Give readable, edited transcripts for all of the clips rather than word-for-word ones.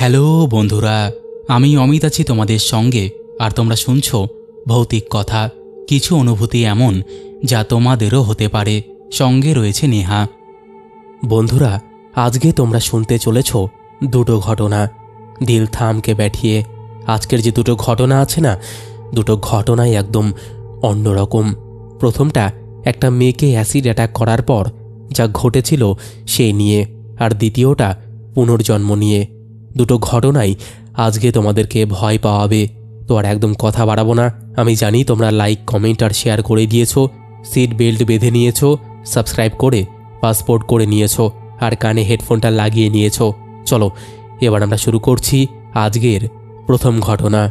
Hello বন্ধুরা, আমি অমিত আছি তোমাদের সঙ্গে। আর তোমরা শুনছো ভৌতিক কথা, কিছু অনুভূতি এমন যা তোমাদেরও হতে পারে। সঙ্গে রয়েছে নেহা। বন্ধুরা, আজকে তোমরা শুনতে চলেছ দুটো ঘটনা। দিল থামকে बैठिए। আজকের যে দুটো ঘটনা আছে না, দুটো ঘটনাই একদম অন্যরকম। প্রথমটা একটা মেয়েকে অ্যাসিড অ্যাটাক করার পর যা ঘটেছিল সেই নিয়ে, আর দ্বিতীয়টা পুনর্জন্ম নিয়ে। দুটো ঘটনাই আজকে তোমাদেরকে ভয় পাওয়াবে। তো আর একদম কথা বাড়াবো না। আমি জানি তোমরা লাইক, কমেন্ট আর শেয়ার করে দিয়েছো, সিট বেল্ট বেঁধে নিয়েছো, সাবস্ক্রাইব করে পাসপোর্ট করে নিয়েছো, আর কানে হেডফোনটা লাগিয়ে নিয়েছো। চলো এবার আমরা শুরু করছি আজকের প্রথম ঘটনা।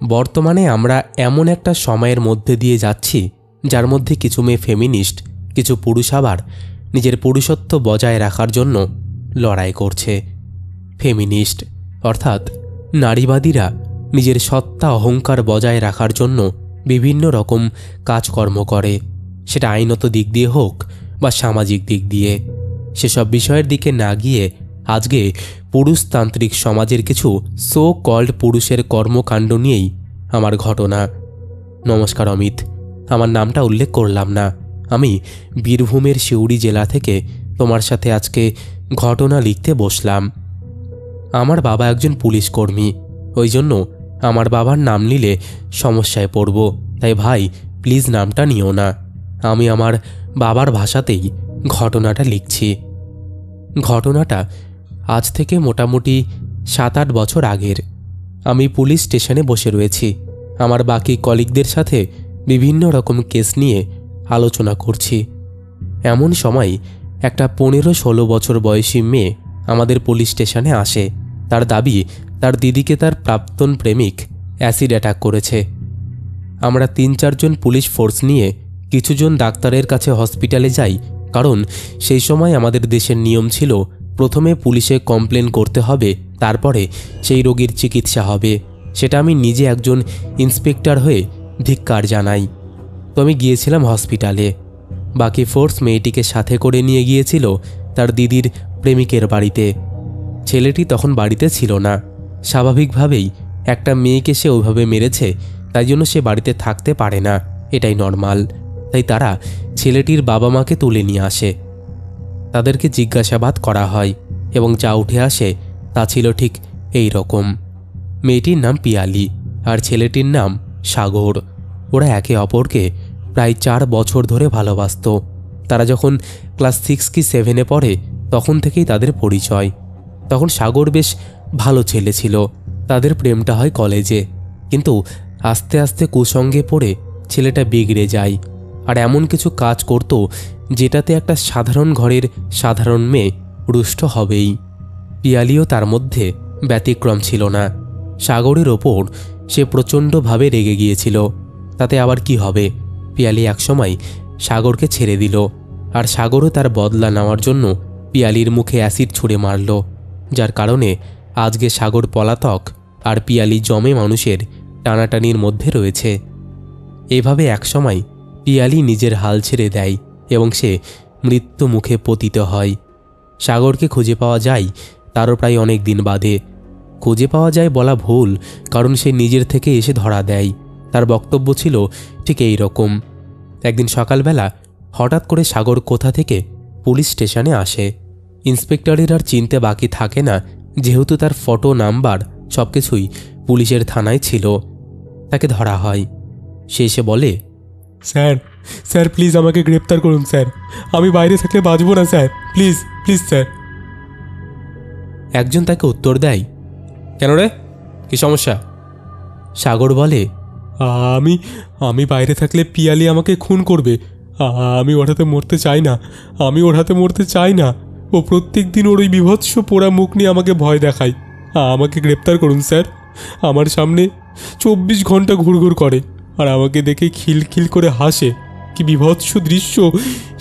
বর্তমানে আমরা এমন একটা সময়ের মধ্যে দিয়ে যাচ্ছি যার মধ্যে কিছু মেয়ে ফেমিনিস্ট, কিছু পুরুষ আবার নিজের পুরুষত্ব বজায় রাখার জন্য লড়াই করছে। ফেমিনিস্ট অর্থাৎ নারীবাদীরা নিজের সত্তা অহংকার বজায় রাখার জন্য বিভিন্ন রকম কাজকর্ম করে, সেটা আইনত দিক দিয়ে হোক বা সামাজিক দিক দিয়ে। সেসব বিষয়ের দিকে না গিয়ে আজকে পুরুষতান্ত্রিক সমাজের কিছু সো কল্ড পুরুষের কর্মকাণ্ড নিয়েই আমার ঘটনা। নমস্কার অমিত, আমার নামটা উল্লেখ করলাম না। আমি বীরভূমের সিউড়ি জেলা থেকে তোমার সাথে আজকে ঘটনা লিখতে বসলাম। আমার বাবা একজন পুলিশ কর্মী, ওই জন্য আমার বাবার নাম নিলে সমস্যায় পড়ব। তাই ভাই প্লিজ নামটা নিও না। আমি আমার বাবার ভাষাতেই ঘটনাটা লিখছি। ঘটনাটা আজ থেকে মোটামুটি 7-8 বছর আগের। আমি পুলিশ স্টেশনে বসে রয়েছি, আমার বাকি কলিগদের সাথে বিভিন্ন রকম কেস নিয়ে আলোচনা করছি। এমন সময় একটা 15-16 বছর বয়সী মেয়ে আমাদের পুলিশ স্টেশনে আসে। তার দাবি তার দিদিকে তার প্রাক্তন প্রেমিক অ্যাসিড অ্যাটাক করেছে। আমরা 3-4 জন পুলিশ ফোর্স নিয়ে কিছুজন ডাক্তারের কাছে হসপিটালে যাই, কারণ সেই সময় আমাদের দেশের নিয়ম ছিল প্রথমে পুলিশে কমপ্লেন করতে হবে, তারপরে সেই রোগীর চিকিৎসা হবে। সেটা আমি নিজে একজন ইন্সপেক্টর হয়ে ধিক্কার জানাই। তো আমি গিয়েছিলাম হসপিটালে। বাকি ফোর্স মেয়েটিকে সাথে করে নিয়ে গিয়েছিল তার দিদির প্রেমিকের বাড়িতে। ছেলেটি তখন বাড়িতে ছিল না। স্বাভাবিকভাবেই একটা মেয়েকে সে ওইভাবে মেরেছে, তাই জন্য সে বাড়িতে থাকতে পারে না, এটাই নর্মাল। তাই তারা ছেলেটির বাবা মাকে তুলে নিয়ে আসে। তাদেরকে জিজ্ঞাসাবাদ করা হয় এবং যা উঠে আসে তা ছিল ঠিক এই রকম। মেয়েটির নাম পিয়ালি আর ছেলেটির নাম সাগর। ওরা একে অপরকে প্রায় 4 বছর ধরে ভালোবাসত। তারা যখন ক্লাস 6 কি 7-এ পড়ে তখন থেকেই তাদের পরিচয়। তখন সাগর বেশ ভালো ছেলে ছিল। তাদের প্রেমটা হয় কলেজে, কিন্তু আস্তে আস্তে কুসঙ্গে পড়ে ছেলেটা বিগড়ে যায় আর এমন কিছু কাজ করত যেটাতে একটা সাধারণ ঘরের সাধারণ মেয়ে রুষ্ট হবেই। পিয়ালিও তার মধ্যে ব্যতিক্রম ছিল না। সাগরের ওপর সে প্রচণ্ডভাবে রেগে গিয়েছিল। তাতে আবার কি হবে, পিয়ালি একসময় সাগরকে ছেড়ে দিল, আর সাগরও তার বদলা নেওয়ার জন্য পিয়ালির মুখে অ্যাসিড ছুঁড়ে মারল, যার কারণে আজকে সাগর পলাতক আর পিয়ালি জমে মানুষের টানাটানির মধ্যে রয়েছে। এভাবে একসময় পিয়ালি নিজের হাল ছেড়ে দেয় এবং সে মৃত্যু মুখে পতিত হয়। সাগরকে খুঁজে পাওয়া যায় তারও প্রায় অনেক দিন বাদে। খুঁজে পাওয়া যায় বলা ভুল, কারণ সে নিজের থেকে এসে ধরা দেয়। তার বক্তব্য ছিল ঠিক এই রকম। একদিন সকালবেলা হঠাৎ করে সাগর কোথা থেকে পুলিশ স্টেশনে আসে। ইন্সপেক্টরের আর চিনতে বাকি থাকে না, যেহেতু তার ফটো, নাম্বার সব কিছুই পুলিশের থানায় ছিল। তাকে ধরা হয়। সে এসে বলে, স্যার স্যার প্লিজ আমাকে গ্রেপ্তার করুন স্যার, আমি বাইরে থাকলে বাঁচব না স্যার, প্লিজ প্লিজ স্যার। একজন তাকে উত্তর দেয়, কেন রে, কি সমস্যা? সাগর বলে, আমি আমি বাইরে থাকলে পিয়ালি আমাকে খুন করবে। আমি ওর হাতে মরতে চাই না, আমি ওর হাতে মরতে চাই না। ও প্রত্যেক দিন ওর ওই বিভৎস পোড়া মুখ নিয়ে আমাকে ভয় দেখায়। আমাকে গ্রেপ্তার করুন স্যার। আমার সামনে 24 ঘন্টা ঘুরঘুর করে আর আমাকে দেখে খিলখিল করে হাসে। কি বিভৎস দৃশ্য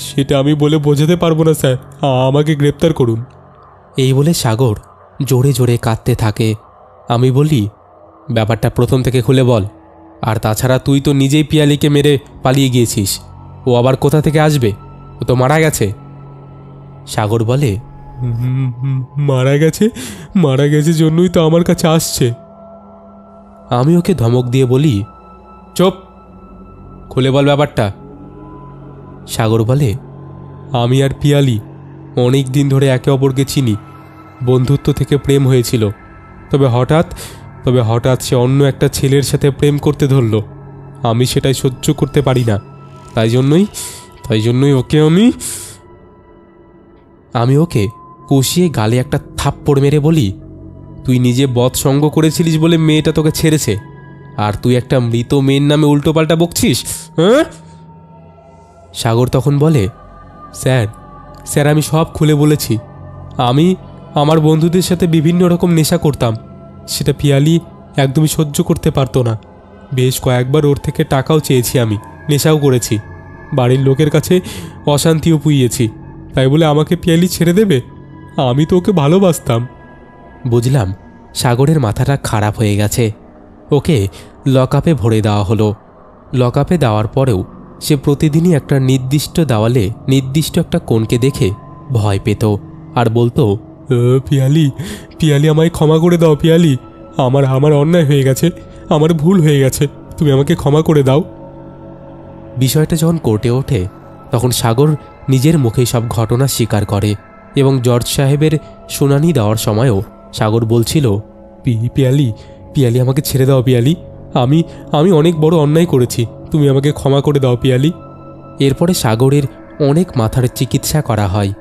সেটা আমি বলে বোঝাতে পারবো না স্যার, আমাকে গ্রেপ্তার করুন। এই বলে সাগর জোরে জোরে কাঁদতে থাকে। আমি বলি, ব্যাপারটা প্রথম থেকে খুলে বল। আর তাছাড়া তুই তো নিজেই পিয়ালিকে মেরে পালিয়ে গিয়েছিস, ও আবার কোথা থেকে আসবে? ও তো মারা গেছে। সাগর বলে, মারা গেছে, মারা গেছে জন্যই তো আমার কাছে আসছে। আমি ওকে ধমক দিয়ে বলি, চুপ, খুলে বল ব্যাপারটা। সাগর বলে, আমি আর পিয়ালি অনেক দিন ধরে একে অপরকে চিনি, বন্ধুত্ব থেকে প্রেম হয়েছিল। তবে হঠাৎ সে অন্য একটা ছেলের সাথে প্রেম করতে ধরল। আমি সেটাই সহ্য করতে পারি না। তাই জন্যই ওকে আমি ওকে কষিয়ে গালে একটা থাপ্পড় মেরে বলি, তুই নিজে বদ সঙ্গ করেছিলিস বলে মেয়েটা তোকে ছেড়েছে, আর তুই একটা মৃত মেয়ের নামে উল্টোপাল্টা বকছিস, হ্যাঁ? সাগর তখন বলে, স্যার আমি সব খুলে বলেছি। আমি আমার বন্ধুদের সাথে বিভিন্ন রকম নেশা করতাম, সেটা পিয়ালি একদমই সহ্য করতে পারতো না। বেশ কয়েকবার ওর থেকে টাকাও চেয়েছি, আমি নেশাও করেছি, বাড়ির লোকের কাছে অশান্তিও পুইয়েছি। তাই বলে আমাকে পিয়ালি ছেড়ে দেবে? আমি তো ওকে ভালোবাসতাম। বুঝলাম সাগরের মাথাটা খারাপ হয়ে গেছে। ওকে লকআপে ভরে দেওয়া হলো। লকআপে দেওয়ার পরেও সে প্রতিদিনই একটা নির্দিষ্ট দেওয়ালে নির্দিষ্ট একটা কোণকে দেখে ভয় পেত আর বলতো, পিয়ালি আমায় ক্ষমা করে দাও পিয়ালি, আমার অন্যায় হয়ে গেছে, আমার ভুল হয়ে গেছে, তুমি আমাকে ক্ষমা করে দাও। বিষয়টা যখন কোর্টে ওঠে তখন সাগর নিজের মুখেই সব ঘটনা স্বীকার করে এবং জজ সাহেবের শুনানি দেওয়ার সময়ও সাগর বলছিল, পিয়ালি আমাকে ছেড়ে দাও পিয়ালি, আমি অনেক বড় অন্যায় করেছি, তুমি আমাকে ক্ষমা করে দাও পিয়ালি। এরপরে সাগরের অনেক মাথার চিকিৎসা করা হয়।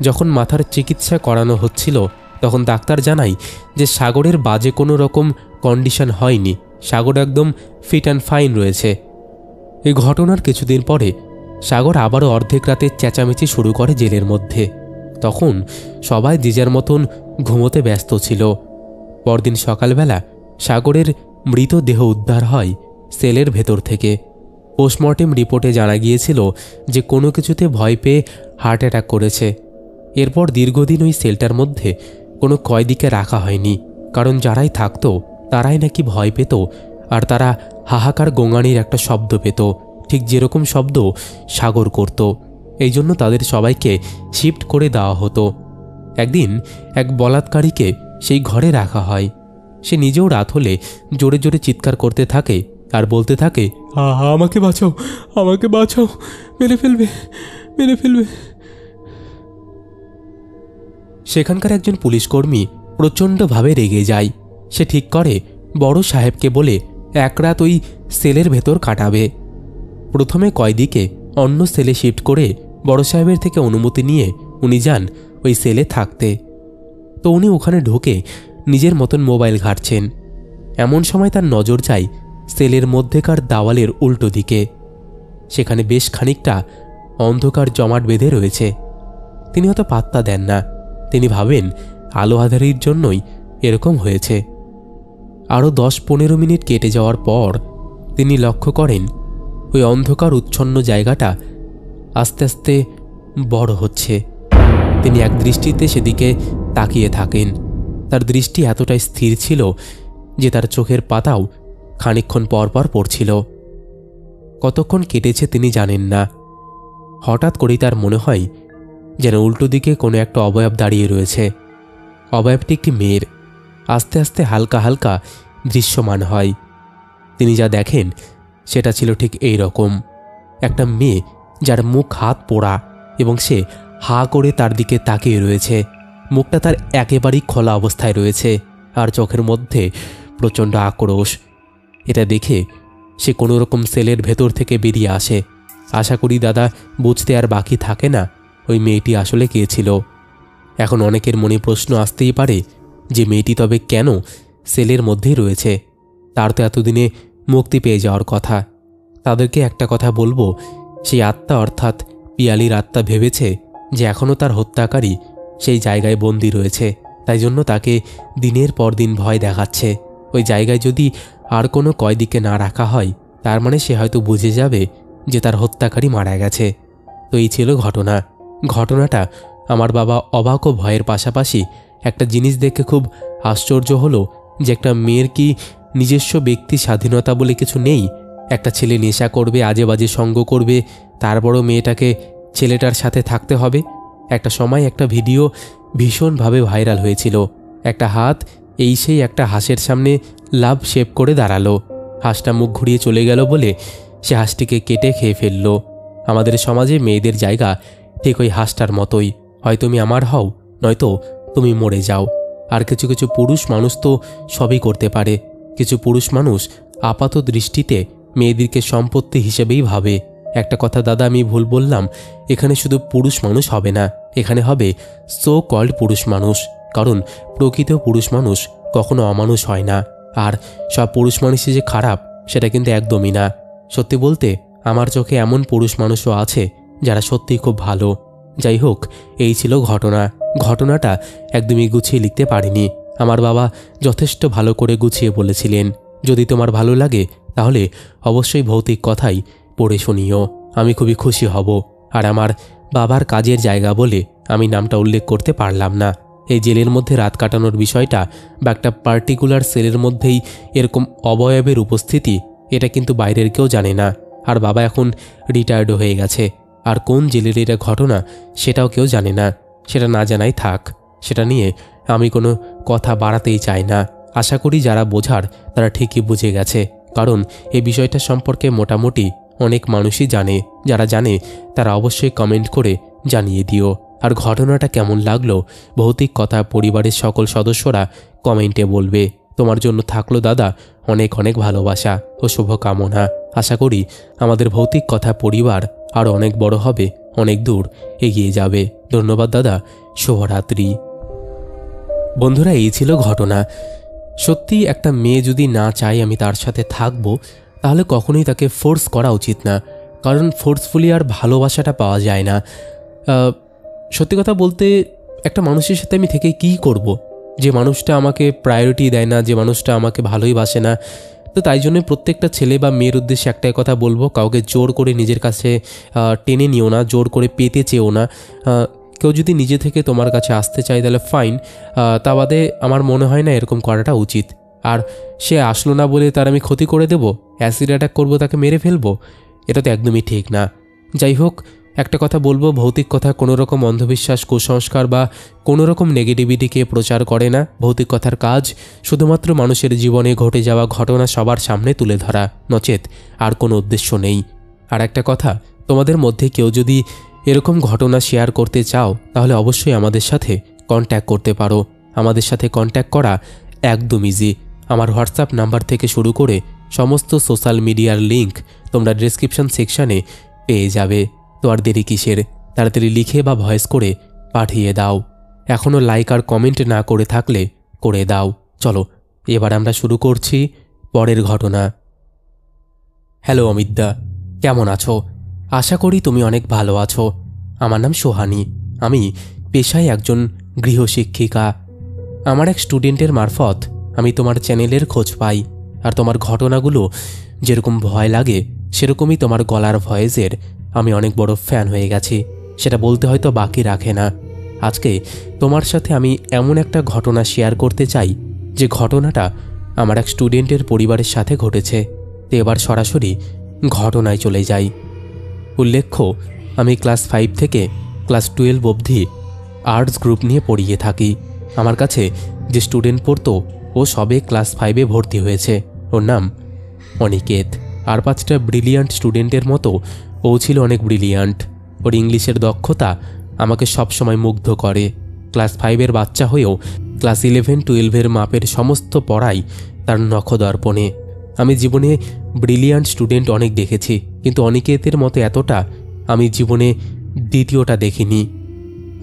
যখন মাথার চিকিৎসা করানো হচ্ছিল তখন ডাক্তার জানায় যে সাগরের বাজে কোনো রকম কন্ডিশন হয়নি, সাগর একদম ফিট অ্যান্ড ফাইন রয়েছে। এই ঘটনার কিছুদিন পরে সাগর আবারও অর্ধেক রাতে চেঁচামেচি শুরু করে জেলের মধ্যে। তখন সবাই যে যার মতন ঘুমোতে ব্যস্ত ছিল। পরদিন সকালবেলা সাগরের মৃতদেহ উদ্ধার হয় সেলের ভেতর থেকে। পোস্টমর্টেম রিপোর্টে জানা গিয়েছিল যে কোনো কিছুতে ভয় পেয়ে হার্ট অ্যাটাক করেছে। এরপর দীর্ঘদিন ওই সেলটার মধ্যে কোনো কয়েদিকে রাখা হয়নি, কারণ যারাই থাকতো তারাই নাকি ভয় পেত আর তারা হাহাকার গোঙানির একটা শব্দ পেত, ঠিক যেরকম শব্দ সাগর করত। এই জন্য তাদের সবাইকে শিফট করে দেওয়া হতো। একদিন এক বলাৎকারীকে সেই ঘরে রাখা হয়। সে নিজেও রাত হলে জোরে জোরে চিৎকার করতে থাকে আর বলতে থাকে, আমাকে বাঁচাও, মেরে ফেলবে। সেখানকার একজন পুলিশকর্মী প্রচণ্ডভাবে রেগে যায়। সে ঠিক করে বড় সাহেবকে বলে এক রাত ওই সেলের ভেতর কাটাবে। প্রথমে কয়েদিকে অন্য সেলে শিফট করে বড় সাহেবের থেকে অনুমতি নিয়ে উনি যান ওই সেলে থাকতে। তো উনি ওখানে ঢুকে নিজের মতন মোবাইল ঘাঁটছেন। এমন সময় তার নজর যায় সেলের মধ্যেকার দেওয়ালের উল্টো দিকে। সেখানে বেশ খানিকটা অন্ধকার জমাট বেঁধে রয়েছে। তিনি হয়তো পাত্তা দেন না, তিনি ভাবেন আলো আঁধারির জন্যই এরকম হয়েছে। আরও 10-15 মিনিট কেটে যাওয়ার পর তিনি লক্ষ্য করেন ওই অন্ধকার উচ্ছন্ন জায়গাটা আস্তে আস্তে বড় হচ্ছে। তিনি এক দৃষ্টিতে সেদিকে তাকিয়ে থাকেন। তার দৃষ্টি এতটাই স্থির ছিল যে তার চোখের পাতাও খানিকক্ষণ পরপর পড়ছিল। কতক্ষণ কেটেছে তিনি জানেন না। হঠাৎ করেই তার মনে হয় যেন উল্টো দিকে কোনো একটা অবয়ব দাঁড়িয়ে রয়েছে। অবয়বটি একটি মেয়ের। আস্তে আস্তে হালকা হালকা দৃশ্যমান হয়। তিনি যা দেখেন সেটা ছিল ঠিক এই রকম একটা মেয়ে, যার মুখ হাত পোড়া এবং সে হা করে তার দিকে তাকিয়ে রয়েছে। মুখটা তার একেবারেই খোলা অবস্থায় রয়েছে আর চোখের মধ্যে প্রচণ্ড আক্রোশ। এটা দেখে সে কোনো রকম সেলের ভেতর থেকে বেরিয়ে আসে। আশা করি দাদা বুঝতে আর বাকি থাকে না ওই মেয়েটি আসলে কে ছিল। এখন অনেকের মনে প্রশ্ন আসতেই পারে যে মেয়েটি তবে কেন সেলের মধ্যেই রয়েছে? তার তো এতদিনে মুক্তি পেয়ে যাওয়ার কথা। তাদেরকে একটা কথা বলবো, সেই আত্মা অর্থাৎ পিয়ালির আত্মা ভেবেছে যে এখনও তার হত্যাকারী সেই জায়গায় বন্দী রয়েছে, তাই জন্য তাকে দিনের পর দিন ভয় দেখাচ্ছে। ওই জায়গায় যদি আর কোনো কয়েদিকে না রাখা হয় তার মানে সে হয়তো বুঝে যাবে যে তার হত্যাকারী মারা গেছে। তো এই ছিল ঘটনাটা আমার বাবা অবাক ও ভয়ের পাশাপাশি একটা জিনিস দেখে খুব আশ্চর্য হলো যে একটা মেয়ের কি নিজস্ব ব্যক্তি স্বাধীনতা বলে কিছু নেই? একটা ছেলে নেশা করবে, আজে বাজে সঙ্গ করবে, তারপরও মেয়েটাকে ছেলেটার সাথে থাকতে হবে। একটা সময় একটা ভিডিও ভীষণভাবে ভাইরাল হয়েছিল। একটা হাত সেই একটা হাঁসের সামনে লাভ শেপ করে দাঁড়ালো। হাঁসটা মুখ ঘুরিয়ে চলে গেল বলে সে হাঁসটিকে কেটে খেয়ে ফেলল। আমাদের সমাজে মেয়েদের জায়গা ঠিক ওই হাঁসটার মতোই, হয় তুমি আমার হও নয়তো তুমি মরে যাও। আর কিছু কিছু পুরুষ মানুষ তো সবই করতে পারে। কিছু পুরুষ মানুষ আপাত দৃষ্টিতে মেয়েদেরকে সম্পত্তি হিসেবেই ভাবে। একটা কথা দাদা, আমি ভুল বললাম। এখানে শুধু পুরুষ মানুষ হবে না, এখানে হবে সো কল্ড পুরুষ মানুষ। কারণ প্রকৃত পুরুষ মানুষ কখনো অমানুষ হয় না। আর সব পুরুষ মানুষই যে খারাপ সেটা কিন্তু একদমই না। সত্যি বলতে আমার চোখে এমন পুরুষ মানুষও আছে যারা সত্যিই খুব ভালো। যাই হোক, এই ছিল ঘটনাটা একদমই গুছিয়ে লিখতে পারিনি। আমার বাবা যথেষ্ট ভালো করে গুছিয়ে বলেছিলেন। যদি তোমার ভালো লাগে তাহলে অবশ্যই ভৌতিক কথাই পড়ে শুনিও, আমি খুবই খুশি হব। আর আমার বাবার কাজের জায়গা বলে আমি নামটা উল্লেখ করতে পারলাম না। এই জেলের মধ্যে রাত কাটানোর বিষয়টা বা একটা পার্টিকুলার সেলের মধ্যেই এরকম অবয়বের উপস্থিতি, এটা কিন্তু বাইরের কেউ জানে না। আর বাবা এখন রিটায়ার্ডও হয়ে গেছে। আর কোন জেলের এটা ঘটনা সেটাও কেউ জানে না। সেটা না জানাই থাক, সেটা নিয়ে আমি কোনো কথা বাড়াতেই চাই না। আশা করি যারা বোঝার তারা ঠিকই বুঝে গেছে, কারণ এই বিষয়টা সম্পর্কে মোটামুটি অনেক মানুষই জানে। যারা জানে তারা অবশ্যই কমেন্ট করে জানিয়ে দিও। আর ঘটনাটা কেমন লাগলো ভৌতিক কথা পরিবারের সকল সদস্যরা কমেন্টে বলবে। তোমার জন্য থাকলো দাদা অনেক অনেক ভালোবাসা ও শুভকামনা। আশা করি আমাদের ভৌতিক কথা পরিবার আরও অনেক বড় হবে, অনেক দূর এগিয়ে যাবে। ধন্যবাদ দাদা, শুভরাত্রি। বন্ধুরা, এই ছিল ঘটনা। সত্যি একটা মেয়ে যদি না চায় আমি তার সাথে থাকবো, তাহলে কখনোই তাকে ফোর্স করা উচিত না। কারণ ফোর্সফুলি আর ভালোবাসাটা পাওয়া যায় না। সত্যি কথা বলতে একটা মানুষের সাথে আমি থেকে কী করব, যে মানুষটা আমাকে প্রায়োরিটি দেয় না, যে মানুষটা আমাকে ভালোই বাসে না। তো তাই জন্য প্রত্যেকটা ছেলে বা মেয়ের উদ্দেশ্যে একটাই কথা বলবো, কাউকে জোর করে নিজের কাছে টেনে নিও না, জোর করে পেতে চেও না। কেউ যদি নিজে থেকে তোমার কাছে আসতে চায় তাহলে ফাইন, তা বাদে আমার মনে হয় না এরকম করাটা উচিত। আর সে আসলো না বলে তার আমি ক্ষতি করে দেব, অ্যাসিড অ্যাটাক করবো, তাকে মেরে ফেলবো, এটা তো একদমই ঠিক না। যাই হোক, একটা কথা বলবো, ভৌতিক কথা কোনো রকম অন্ধবিশ্বাস, কুসংস্কার বা কোনো রকম নেগেটিভিটিকে প্রচার করে না। ভৌতিক কথার কাজ শুধুমাত্র মানুষের জীবনে ঘটে যাওয়া ঘটনা সবার সামনে তুলে ধরা, নচেত আর কোনো উদ্দেশ্য নেই। আর একটা কথা, তোমাদের মধ্যে কেউ যদি এরকম ঘটনা শেয়ার করতে চাও তাহলে অবশ্যই আমাদের সাথে কন্ট্যাক্ট করতে পারো। আমাদের সাথে কন্ট্যাক্ট করা একদম ইজি। আমার হোয়াটসঅ্যাপ নাম্বার থেকে শুরু করে সমস্ত সোশ্যাল মিডিয়ার লিঙ্ক তোমরা ডেসক্রিপশন সেকশানে পেয়ে যাবে। তো আর দেরি কিসের, তাড়াতাড়ি লিখে বা ভয়েস করে পাঠিয়ে দাও। এখনও লাইক আর কমেন্ট না করে থাকলে করে দাও। চলো এবার আমরা শুরু করছি পরের ঘটনা। হ্যালো অমিতদা, কেমন আছো? আশা করি তুমি অনেক ভালো আছো। আমার নাম সোহানি, আমি পেশায় একজন গৃহশিক্ষিকা। আমার এক স্টুডেন্টের মারফত আমি তোমার চ্যানেলের খোঁজ পাই। আর তোমার ঘটনাগুলো যেরকম ভয় লাগে সেরকমই তোমার গলার ভয়েসের আমি অনেক বড় ফ্যান হয়ে গেছি। সেটা বলতে হয়তো বাকি রাখে না। আজকে তোমার সাথে আমি এমন একটা ঘটনা শেয়ার করতে চাই যে ঘটনাটা আমার এক স্টুডেন্টের পরিবারের সাথে ঘটেছে। তো এবার সরাসরি ঘটনায় চলে যাই। উল্লেখ্য, আমি ক্লাস 5 থেকে ক্লাস 12 অবধি আর্টস গ্রুপ নিয়ে পড়িয়ে থাকি। আমার কাছে যে স্টুডেন্ট পড়তো ও সবে ক্লাস 5-এ ভর্তি হয়েছে। ওর নাম অনিকেত। আর 5টা ব্রিলিয়ান্ট স্টুডেন্টের মতো ও ছিল অনেক ব্রিলিয়ান্ট। ওর ইংলিশের দক্ষতা আমাকে সবসময় মুগ্ধ করে। ক্লাস 5-এর বাচ্চা হয়েও ক্লাস 11-12-এর মাপের সমস্ত পড়াই তার নখদর্পণে। আমি জীবনে ব্রিলিয়ান্ট স্টুডেন্ট অনেক দেখেছি, কিন্তু অনিকেতের মতো এতটা আমি জীবনে দ্বিতীয়টা দেখিনি।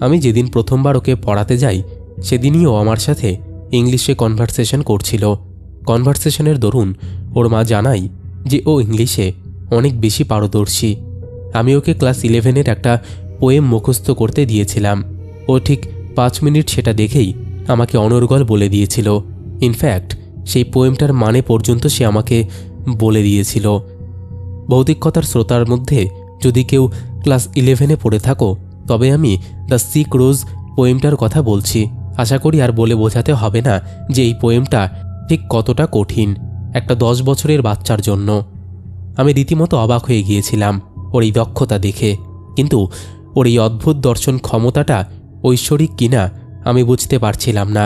আমি যেদিন প্রথমবার ওকে পড়াতে যাই সেদিনই ও আমার সাথে ইংলিশে কনভারসেশন করছিল। কনভারসেশনের দরুন ওর মা জানাই যে ও ইংলিশে অনেক বেশি পারদর্শী। আমি ওকে ক্লাস 11-এর একটা পোয়েম মুখস্থ করতে দিয়েছিলাম। ও ঠিক 5 মিনিট সেটা দেখেই আমাকে অনর্গল বলে দিয়েছিল। ইনফ্যাক্ট সেই পোয়েমটার মানে পর্যন্ত সে আমাকে বলে দিয়েছিল। ভৌতিক কথার শ্রোতার মধ্যে যদি কেউ ক্লাস 11-এ পড়ে থাকো তবে আমি দ্য সিক রোজ পোয়েমটার কথা বলছি। আশা করি আর বলে বোঝাতে হবে না যে এই পোয়েমটা ঠিক কতটা কঠিন একটা 10 বছরের বাচ্চার জন্য। আমি রীতিমতো অবাক হয়ে গিয়েছিলাম ওর এই দক্ষতা দেখে, কিন্তু ওর এই অদ্ভুত দর্শন ক্ষমতাটা ঐশ্বরিক কিনা আমি বুঝতে পারছিলাম না,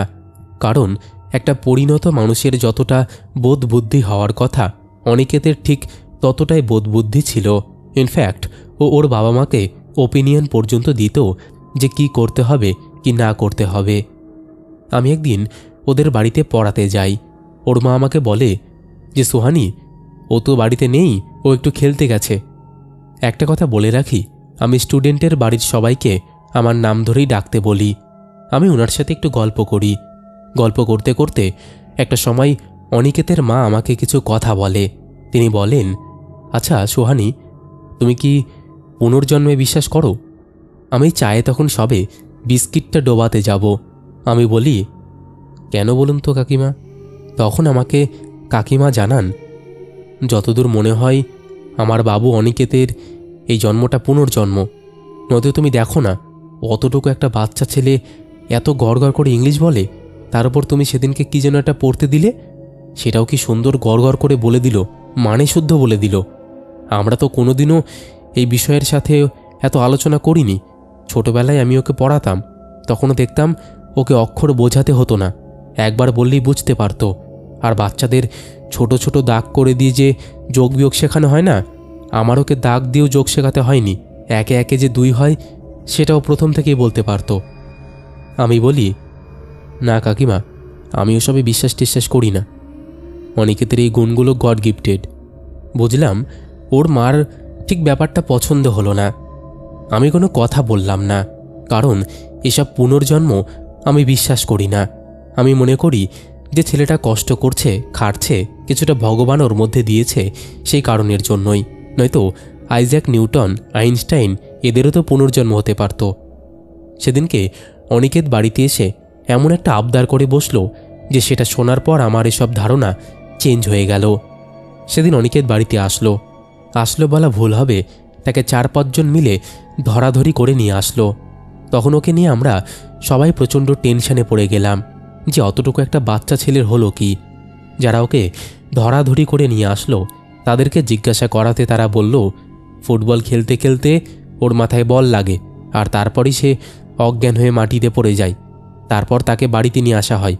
কারণ একটা পরিণত মানুষের যতটা বোধ বুদ্ধি হওয়ার কথা অনিকেতের ঠিক ততটাই বোধ বুদ্ধি ছিল। ইনফ্যাক্ট ও ওর বাবা মাকে ওপিনিয়ন পর্যন্ত দিত যে কি করতে হবে কি না করতে হবে। আমি একদিন ওদের বাড়িতে পড়াতে যাই। ওর মা আমাকে বলে যে সোহানি, ও তো বাড়িতে নেই, ও একটু খেলতে গেছে। একটা কথা বলে রাখি, আমি স্টুডেন্টের বাড়ির সবাইকে আমার নাম ধরেই ডাকতে বলি। আমি ওনার সাথে একটু গল্প করি। গল্প করতে করতে একটা সময় অনিকেতের মা আমাকে কিছু কথা বলে। তিনি বলেন, আচ্ছা সোহানি, তুমি কি পুনর্জন্মে বিশ্বাস করো? আমি চায়ে তখন সবে বিস্কিটটা ডোবাতে যাব। আমি বলি, কেন বলুন তো কাকিমা? তখন আমাকে কাকিমা জানান, যতদূর মনে হয় আমার বাবু অনিকেতের এই জন্মটা পুনর্জন্ম। নয়তো তুমি দেখো না, অতটুকু একটা বাচ্চা ছেলে এত গড়গড় করে ইংলিশ বলে, তার উপর তুমি সেদিনকে কি যেন একটা পড়তে দিলে, সেটাও কি সুন্দর গড়গড় করে বলে দিল, মানে শুদ্ধ বলে দিল। আমরা তো কোনোদিনও এই বিষয়ের সাথে এত আলোচনা করিনি। ছোটবেলায় আমি ওকে পড়াতাম, তখনও দেখতাম ওকে অক্ষর বোঝাতে হতো না, একবার বললেই বুঝতে পারতো। আর বাচ্চাদের ছোট ছোট দাগ করে দিয়ে যে যোগ বিয়োগ শেখানো হয় না, আমার ওকে দাগ দিয়েও যোগ শেখাতে হয়নি। একে একে যে 2 হয় সেটাও প্রথম থেকেই বলতে পারতো। আমি বলি, না কাকিমা, আমি ওসবে বিশ্বাস করি না। অনিকেতের এই গুণগুলো গড গিফটেড। বুঝলাম ওর মার ঠিক ব্যাপারটা পছন্দ হলো না। আমি কোনো কথা বললাম না, কারণ এসব পুনর্জন্ম আমি বিশ্বাস করি না। আমি মনে করি যে ছেলেটা কষ্ট করছে, খাটছে, কিছুটা ভগবান ওর মধ্যে দিয়েছে সেই কারণের জন্যই। নয়তো আইজ্যাক নিউটন, আইনস্টাইন এদেরও তো পুনর্জন্ম হতে পারত। সেদিনকে অনিকেত বাড়িতে এসে এমন একটা আবদার করে বসলো যে সেটা শোনার পর আমার এসব ধারণা চেঞ্জ হয়ে গেল। সেদিন অনিকেত বাড়িতে আসলো বলা ভুল হবে, তাকে 4-5 জন মিলে ধরাধরি করে নিয়ে আসলো। তখন ওকে নিয়ে আমরা সবাই প্রচণ্ড টেনশনে পড়ে গেলাম যে অতটুকু একটা বাচ্চা ছেলের হলো কি। যারা ওকে ধরাধরি করে নিয়ে আসলো তাদেরকে জিজ্ঞাসা করাতে তারা বলল, ফুটবল খেলতে খেলতে ওর মাথায় বল লাগে, আর তারপরই সে অজ্ঞান হয়ে মাটিতে পড়ে যায়। তারপর তাকে বাড়িতে নিয়ে আসা হয়।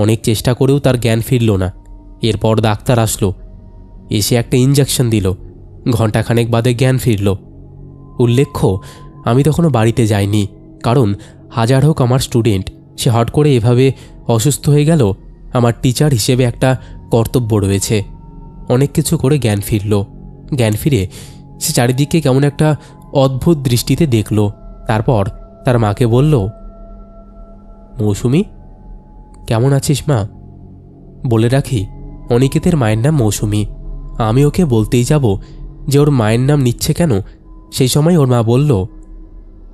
অনেক চেষ্টা করেও তার জ্ঞান ফিরল না। এরপর ডাক্তার আসলো, এসে একটা ইঞ্জেকশন দিল, ঘণ্টাখানেক বাদে জ্ঞান ফিরল। উল্লেখ্য, আমি তখনও বাড়িতে যাইনি, কারণ হাজার হোক আমার স্টুডেন্ট, সে হট করে এভাবে অসুস্থ হয়ে গেল, আমার টিচার হিসেবে একটা কর্তব্য রয়েছে। অনেক কিছু করে জ্ঞান ফিরল। জ্ঞান ফিরে সে চারিদিকে কেমন একটা অদ্ভুত দৃষ্টিতে দেখল। তারপর তার মাকে বলল, মৌসুমি, কেমন আছিস মা? বলে রাখি, অনিকেতের মায়ের নাম মৌসুমি। আমি ওকে বলতেই যাব যে ওর মায়ের নাম নিচ্ছে কেন, সেই সময় ওর মা বলল,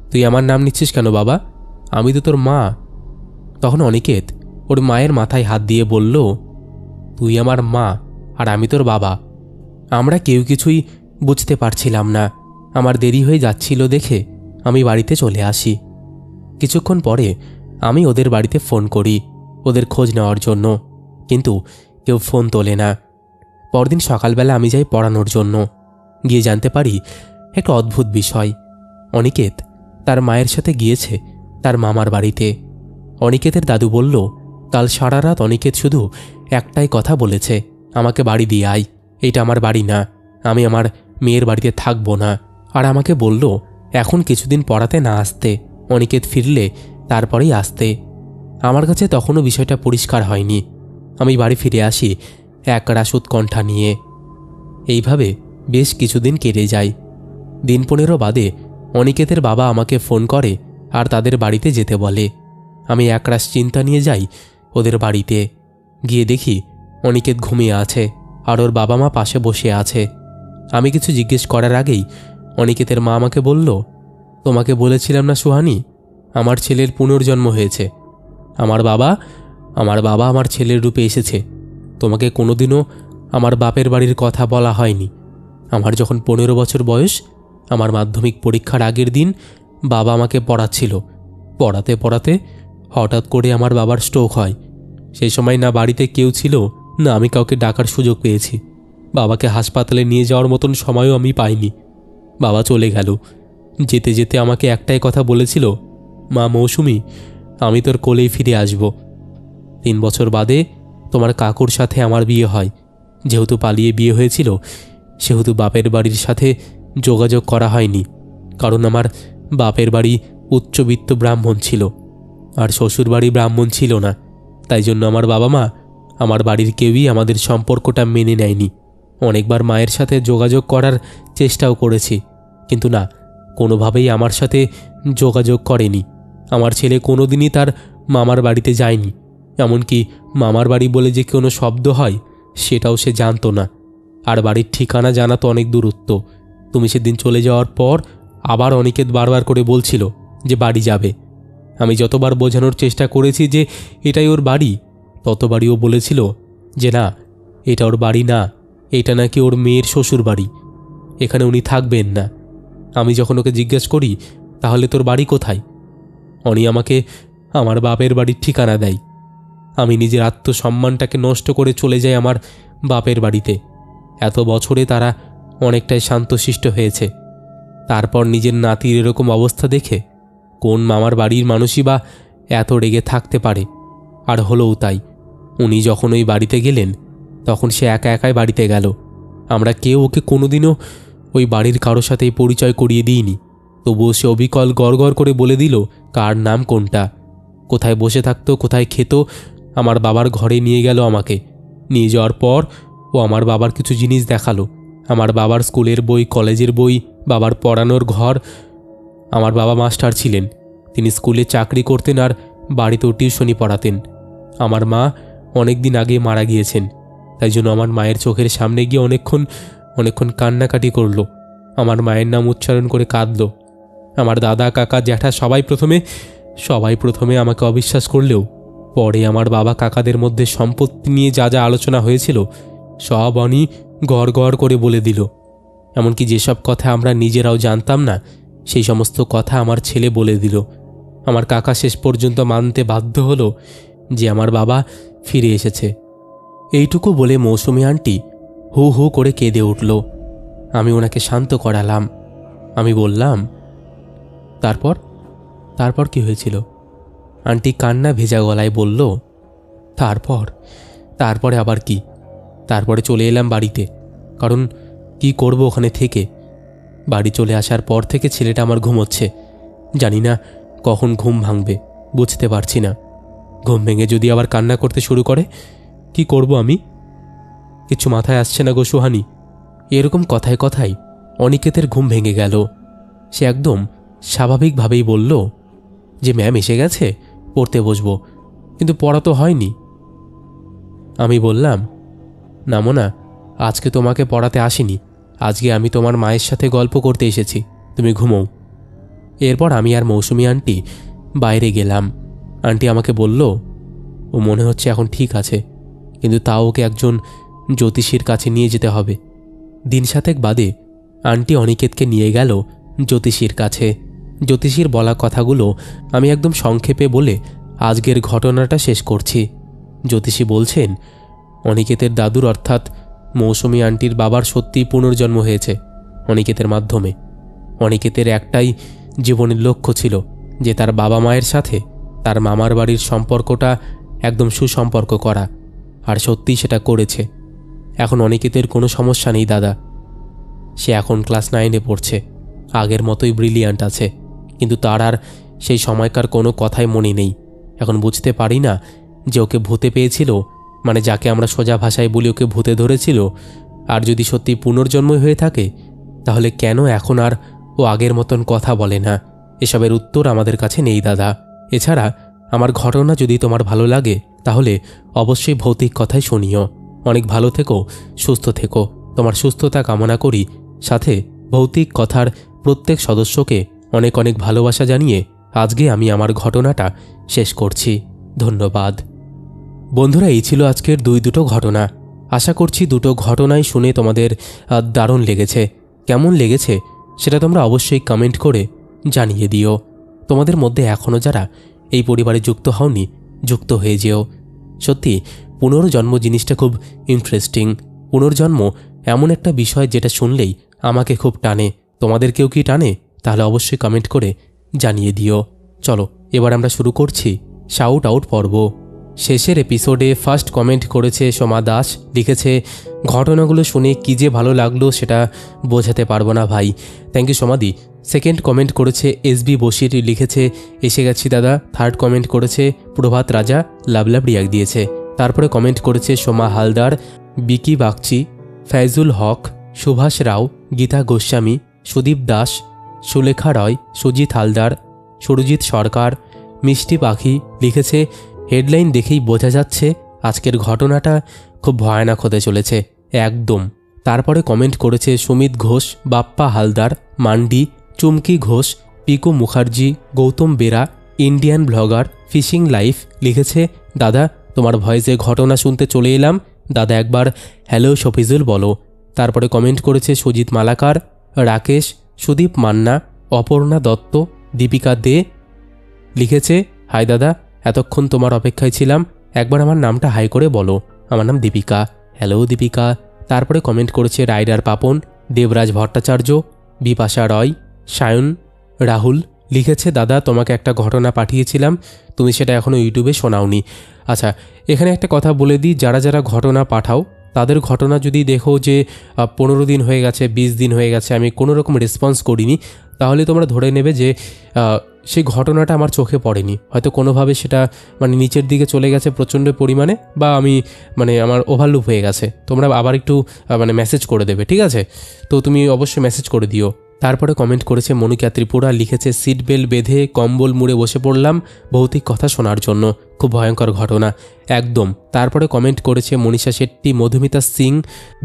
তুই আমার নাম নিচ্ছিস কেন বাবা? আমি তো তোর মা। তখন অনিকেত ওর মায়ের মাথায় হাত দিয়ে বলল, তুই আমার মা আর আমি তোর বাবা। আমরা কেউ কিছুই বুঝতে পারছিলাম না। আমার দেরি হয়ে যাচ্ছিল দেখে আমি বাড়িতে চলে আসি। কিছুক্ষণ পরে আমি ওদের বাড়িতে ফোন করি ওদের খোঁজ নেওয়ার জন্য, কিন্তু কেউ ফোন তোলে না। পরদিন সকালবেলা আমি যাই পড়ানোর জন্য। গিয়ে জানতে পারি একটা অদ্ভুত বিষয়। অনিকেত তার মায়ের সাথে গিয়েছে তার মামার বাড়িতে। অনিকেতের দাদু বলল, কাল সারা রাত অনিকেত শুধু একটাই কথা বলেছে, আমাকে বাড়ি দিয়ে আয়, এটা আমার বাড়ি না, আমি আমার মেয়ের বাড়িতে থাকবো না। আর আমাকে বলল এখন কিছুদিন পড়াতে না আসতে, অনিকেত ফিরলে তারপরেই আসতে। আমার কাছে তখনও বিষয়টা পরিষ্কার হয়নি। আমি বাড়ি ফিরে আসি এক রাসুত কণ্ঠা নিয়ে। এইভাবে বেশ কিছুদিন কেটে যায়। দিন 15 বাদে অনিকেতের বাবা আমাকে ফোন করে আর তাদের বাড়িতে যেতে বলে। আমি একরাশ চিন্তা নিয়ে যাই ওদের বাড়িতে। গিয়ে দেখি অনিকেত ঘুমিয়ে আছে আর ওর বাবা মা পাশে বসে আছে। আমি কিছু জিজ্ঞেস করার আগেই অনিকেতের মা আমাকে বলল, তোমাকে বলেছিলাম না সুহানি, আমার ছেলের পুনর্জন্ম হয়েছে। আমার বাবা আমার ছেলের রূপে এসেছে। তোমাকে কোনোদিনও আমার বাপের বাড়ির কথা বলা হয়নি। আমার যখন 15 বছর বয়স, আমার মাধ্যমিক পরীক্ষার আগের দিন বাবা আমাকে পড়াচ্ছিল। পড়াতে পড়াতে হঠাৎ করে আমার বাবার স্ট্রোক হয়। সেই সময় না বাড়িতে কেউ ছিল, না আমি কাউকে ডাকার সুযোগ পেয়েছি। বাবাকে হাসপাতালে নিয়ে যাওয়ার মতন সময়ও আমি পাইনি। বাবা চলে গেল। যেতে যেতে আমাকে একটাই কথা বলেছিল, মা মৌসুমী, আমি তোর কোলেই ফিরে আসব। 3 বছর বাদে তোমার কাকুর সাথে আমার বিয়ে হয়। যেহেতু পালিয়ে বিয়ে হয়েছিল, সেহেতু বাপের বাড়ির সাথে যোগাযোগ করা হয়নি, কারণ আমার বাপের বাড়ি উচ্চবিত্ত ব্রাহ্মণ ছিল আর শ্বশুর বাড়ি ব্রাহ্মণ ছিল না। তাই জন্য আমার বাবা মা, আমার বাড়ির কেউই আমাদের সম্পর্কটা মেনে নেয়নি। অনেকবার মায়ের সাথে যোগাযোগ করার চেষ্টাও করেছি, কিন্তু না, কোনোভাবেই আমার সাথে যোগাযোগ করেনি। আমার ছেলে কোনো দিনই তার মামার বাড়িতে যায়নি, এমনকি মামার বাড়ি বলে যে কোনো শব্দ হয় সেটাও সে জানতো না। আর বাড়ির ঠিকানা জানা তো অনেক দূরত্ব। তুমি সেদিন চলে যাওয়ার পর আবার অনিকেত বারবার করে বলছিল যে বাড়ি যাবে। আমি যতবার বোঝানোর চেষ্টা করেছি যে এটাই ওর বাড়ি, ততবারই ও বলেছিল যে না, এটা ওর বাড়ি না, এটা নাকি ওর মেয়ের শ্বশুর বাড়ি, এখানে উনি থাকবেন না। আমি যখন ওকে জিজ্ঞেস করি তাহলে তোর বাড়ি কোথায়, অনি আমাকে আমার বাপের বাড়ির ঠিকানা দেয়। আমি নিজের আত্মসম্মানটাকে নষ্ট করে চলে যাই আমার বাপের বাড়িতে। এত বছরে তারা অনেকটাই শান্তশিষ্ট হয়েছে। তারপর নিজের নাতির এরকম অবস্থা দেখে কোন মামার বাড়ির মানুষই বা এত রেগে থাকতে পারে। আর হলোও তাই। উনি যখন ওই বাড়িতে গেলেন তখন সে একা একাই বাড়িতে গেল। আমরা কেউ ওকে কোনোদিনও ওই বাড়ির কারো সাথেই পরিচয় করিয়ে দিইনি। তবুও সে অবিকল গড়গড় করে বলে দিল কার নাম কোনটা, কোথায় বসে থাকতো, কোথায় খেত। আমার বাবার ঘরে নিয়ে গেল আমাকে। নিয়ে যাওয়ার পর ও আমার বাবার কিছু জিনিস দেখালো, আমার বাবার স্কুলের বই, কলেজের বই, বাবার পড়ানোর ঘর। আমার বাবা মাস্টার ছিলেন, তিনি স্কুলে চাকরি করতেন আর বাড়িতেও টিউশনি পড়াতেন। আমার মা অনেক দিন আগে মারা গিয়েছেন, তাই জন্য আমার মায়ের চোখের সামনে গিয়ে অনেকক্ষণ কান্নাকাটি করলো। আমার মায়ের নাম উচ্চারণ করে কাঁদলো। আমার দাদা, কাকা, জ্যাঠা সবাই প্রথমে আমাকে অবিশ্বাস করলেও পরে আমার বাবা কাকাদের মধ্যে সম্পত্তি নিয়ে যা যা আলোচনা হয়েছিল সব অনি গড় করে বলে দিল। এমনকি যেসব কথা আমরা নিজেরাও জানতাম না সেই সমস্ত কথা আমার ছেলে বলে দিল। আমার কাকা শেষ পর্যন্ত মানতে বাধ্য হলো যে আমার বাবা ফিরে এসেছে। এইটুকু বলে মৌসুমী আন্টি হু হু করে কেঁদে উঠল। আমি ওনাকে শান্ত করালাম। আমি বললাম, তারপর কি হয়েছিল? আন্টি কান্না ভেজা গলায় বলল, তারপরে আবার কি? তারপরে চলে এলাম বাড়িতে, কারণ কি করব ওখানে থেকে। বাড়ি চলে আসার পর থেকে ছেলেটা আমার ঘুমোচ্ছে। জানি না কখন ঘুম ভাঙবে, বুঝতে পারছি না। ঘুম ভেঙে যদি আবার কান্না করতে শুরু করে, কি করব আমি? কিছু মাথায় আসছে না গো সুহানি। এরকম কথায় কথায় অনিকেতের ঘুম ভেঙে গেল। সে একদম স্বাভাবিকভাবেই বলল যে ম্যাম এসে গেছে, পড়তে বসবো, কিন্তু পড়া তো হয়নি। আমি বললাম, না মোনা, আজকে তোমাকে পড়াতে আসিনি, আজকে আমি তোমার মায়ের সাথে গল্প করতে এসেছি, তুমি ঘুমোও। এরপর আমি আর মৌসুমী আন্টি বাইরে গেলাম। আন্টি আমাকে বলল, ও মনে হচ্ছে এখন ঠিক আছে, কিন্তু তাও ওকে একজন জ্যোতিষীর কাছে নিয়ে যেতে হবে। দিন 7 বাদে আন্টি অনিকেতকে নিয়ে গেল জ্যোতিষীর কাছে। জ্যোতিষীর বলা কথাগুলো আমি একদম সংক্ষেপে বলে আজকের ঘটনাটা শেষ করছি। জ্যোতিষী বলছেন, অনিকেতের দাদুর অর্থাৎ মৌসুমী আন্টির বাবার সত্যিই পুনর্জন্ম হয়েছে অনিকেতের মাধ্যমে। অনিকেতের একটাই জীবনের লক্ষ্য ছিল যে তার বাবা মায়ের সাথে তার মামার বাড়ির সম্পর্কটা একদম সুসম্পর্ক করা, আর সত্যিই সেটা করেছে। এখন অনিকেতের কোনো সমস্যা নেই দাদা। সে এখন ক্লাস 9-এ পড়ছে, আগের মতোই ব্রিলিয়ান্ট আছে, কিন্তু তার আর সেই সময়কার কোনো কথাই মনে নেই। এখন বুঝতে পারি না যে ওকে ভূতে পেয়েছিল, মানে যাকে আমরা সোজা ভাষায় বলি ওকে ভূতে ধরেছিল, আর যদি সত্যি পুনর্জন্ম হয়ে থাকে তাহলে কেন এখন আর ও আগের মতন কথা বলে না? এসবের উত্তর আমাদের কাছে নেই দাদা। এছাড়া আমার ঘটনা যদি তোমার ভালো লাগে তাহলে অবশ্যই ভৌতিক কথাই শুনিও। অনেক ভালো থেকো, সুস্থ থেকো। তোমার সুস্থতা কামনা করি। সাথে ভৌতিক কথার প্রত্যেক সদস্যকে অনেক অনেক ভালোবাসা জানিয়ে আজকে আমি আমার ঘটনাটা শেষ করছি। ধন্যবাদ বন্ধুরা। এই ছিল আজকের দুটো ঘটনা। আশা করছি দুটো ঘটনাই শুনে তোমাদের দারুণ লেগেছে। কেমন লেগেছে সেটা তোমরা অবশ্যই কমেন্ট করে জানিয়ে দিও। তোমাদের মধ্যে এখনও যারা এই পরিবারে যুক্ত হওনি, যুক্ত হয়ে যেও। সত্যি পুনর্জন্ম জিনিসটা খুব ইন্টারেস্টিং। পুনর্জন্ম এমন একটা বিষয় যেটা শুনলেই আমাকে খুব টানে। তোমাদেরকেও কি টানে? তাহলে অবশ্যই কমেন্ট করে জানিয়ে দিও। চলো এবার আমরা শুরু করছি শাউট আউট পর্ব। শেষের এপিসোডে ফার্স্ট কমেন্ট করেছে সোমা দাস, লিখেছে ঘটনাগুলো শুনে কী যে ভালো লাগলো সেটা বোঝাতে পারবো না ভাই। থ্যাংক ইউ সোমাদি। সেকেন্ড কমেন্ট করেছে এসবি বশির, লিখেছে এসে গেছি দাদা। থার্ড কমেন্ট করেছে প্রভাত রাজা, লাভ রিয়াক্ট দিয়েছে। তারপরে কমেন্ট করেছে সোমা হালদার, বিকি বাগচি, ফয়জুল হক, সুভাষ রাও, গীতা গোস্বামী, সুদীপ দাস, সুলেখা রয়, সুজিত হালদার, সুরজিৎ সরকার, মিষ্টি পাখি, লিখেছে হেডলাইন দেখেই বোঝা যাচ্ছে আজকের ঘটনাটা খুব ভয়ানক হতে চলেছে একদম। তারপরে কমেন্ট করেছে Sumit Ghosh, Bappa Haldar, Mandi, Chumki Ghosh, Piku Mukherjee, Goutam Bera, Indian blogger, fishing life, লিখেছে দাদা তোমার ভয়েসে ঘটনা শুনতে চলে এলাম, দাদা একবার হ্যালো শফিজুল বলো। তারপরে কমেন্ট করেছে সুজিত মালাকার, রাকেশ, সুদীপ মান্না, অপর্ণা দত্ত, দীপিকা দে, লিখেছে হাই দাদা এতক্ষণ তোমার অপেক্ষায় ছিলাম, একবার আমার নামটা হাই করে বলো। আমার নাম দীপিকা। হ্যালো দীপিকা। তারপরে কমেন্ট করেছে রাইডার পাপন, দেবরাজ ভট্টাচার্য, বিপাশা রয়, সায়ন, রাহুল, লিখেছে দাদা তোমাকে একটা ঘটনা পাঠিয়েছিলাম, তুমি সেটা এখনও ইউটিউবে শোনাওনি। আচ্ছা এখানে একটা কথা বলে দিই, যারা যারা ঘটনা পাঠাও তাদের ঘটনা যদি দেখো যে 15 দিন হয়ে গেছে, 20 দিন হয়ে গেছে, আমি কোনো রকম রেসপন্স করিনি, তাহলে তোমরা ধরে নেবে যে সেই ঘটনাটা আমার চোখে পড়েনি, হয়তো কোনোভাবে সেটা মানে নিচের দিকে চলে গেছে প্রচণ্ড পরিমাণে, বা আমি মানে আমার ওভারলুপ হয়ে গেছে। তোমরা আবার একটু মানে মেসেজ করে দেবে, ঠিক আছে? তো তুমি অবশ্যই মেসেজ করে দিও। তারপরে কমেন্ট করেছে মনিকা ত্রিপুরা, লিখেছে সিট বেল্ট বেঁধে কম্বল মুড়ে বসে পড়লাম ভৌতিক কথা শোনার জন্য, খুব ভয়ঙ্কর ঘটনা একদম। তারপরে কমেন্ট করেছে মনীষা শেট্টি, মধুমিতা সিং,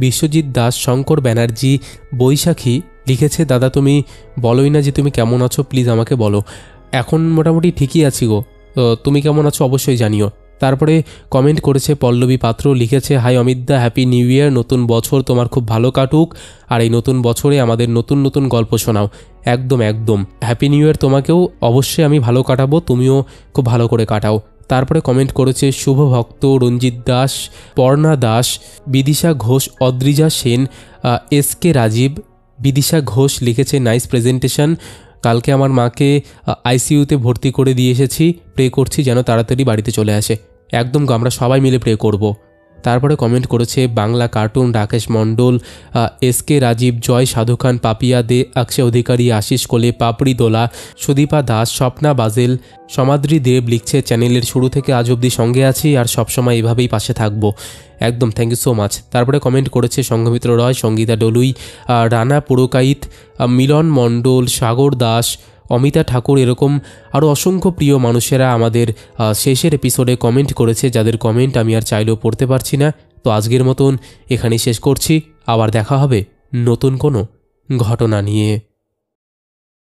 বিশ্বজিৎ দাস, শঙ্কর ব্যানার্জি, বৈশাখী, লিখেছে দাদা তুমি বলোই না যে তুমি কেমন আছো, প্লিজ আমাকে বলো। এখন মোটামুটি ঠিকই আছি গো, তুমি কেমন আছো অবশ্যই জানিও। তারপরে কমেন্ট করেছে পল্লবী পাত্র, লিখেছে হাই অমিতদা, হ্যাপি নিউ ইয়ার, নতুন বছর তোমার খুব ভালো কাটুক, আর এই নতুন বছরে আমাদের নতুন নতুন গল্প শোনাও। একদম একদম, হ্যাপি নিউ ইয়ার তোমাকেও, অবশ্যই আমি ভালো কাটাবো, তুমিও খুব ভালো করে কাটাও। তারপরে কমেন্ট করেছে শুভ ভক্ত, রঞ্জিত দাস, পর্ণা দাস, বিদিশা ঘোষ, অদ্রিজা সেন, এসকে রাজীব, বিদিশা ঘোষ, লিখেছে নাইস প্রেজেন্টেশন, কালকে আমার মাকে আইসিইউতে ভর্তি করে দিয়ে এসেছি, প্রে করছি যেন তাড়াতাড়ি বাড়িতে চলে আসে। একদম আমরা সবাই মিলে প্রে করব। তারপরে কমেন্ট করেছে বাংলা কার্টুন, রাকেশ মণ্ডল, এসকে রাজীব, জয় সাধু খান, পাপিয়া দে, অক্ষয় অধিকারী, আশিস কোলে, পাপড়ি দোলা, সুদীপা দাস, স্বপ্না বাজেল, সমাদ্রি দেব, লিখছে চ্যানেলের শুরু থেকে আজ অবধি সঙ্গে আছি আর সবসময় এভাবেই পাশে থাকবো। একদম থ্যাংক ইউ সো মাচ। তারপরে কমেন্ট করেছে সংঘমিত্র রয়, সঙ্গীতা ডলুই, রানা পুরকাইত, মিলন মণ্ডল, সাগর দাস, অমিতা ঠাকুর, এরকম আরও অসংখ্য প্রিয় মানুষেরা আমাদের শেষের এপিসোডে কমেন্ট করেছে, যাদের কমেন্ট আমি আর চাইলেও পড়তে পারছি না। তো আজকের মতন এখানেই শেষ করছি, আবার দেখা হবে নতুন কোনো ঘটনা নিয়ে।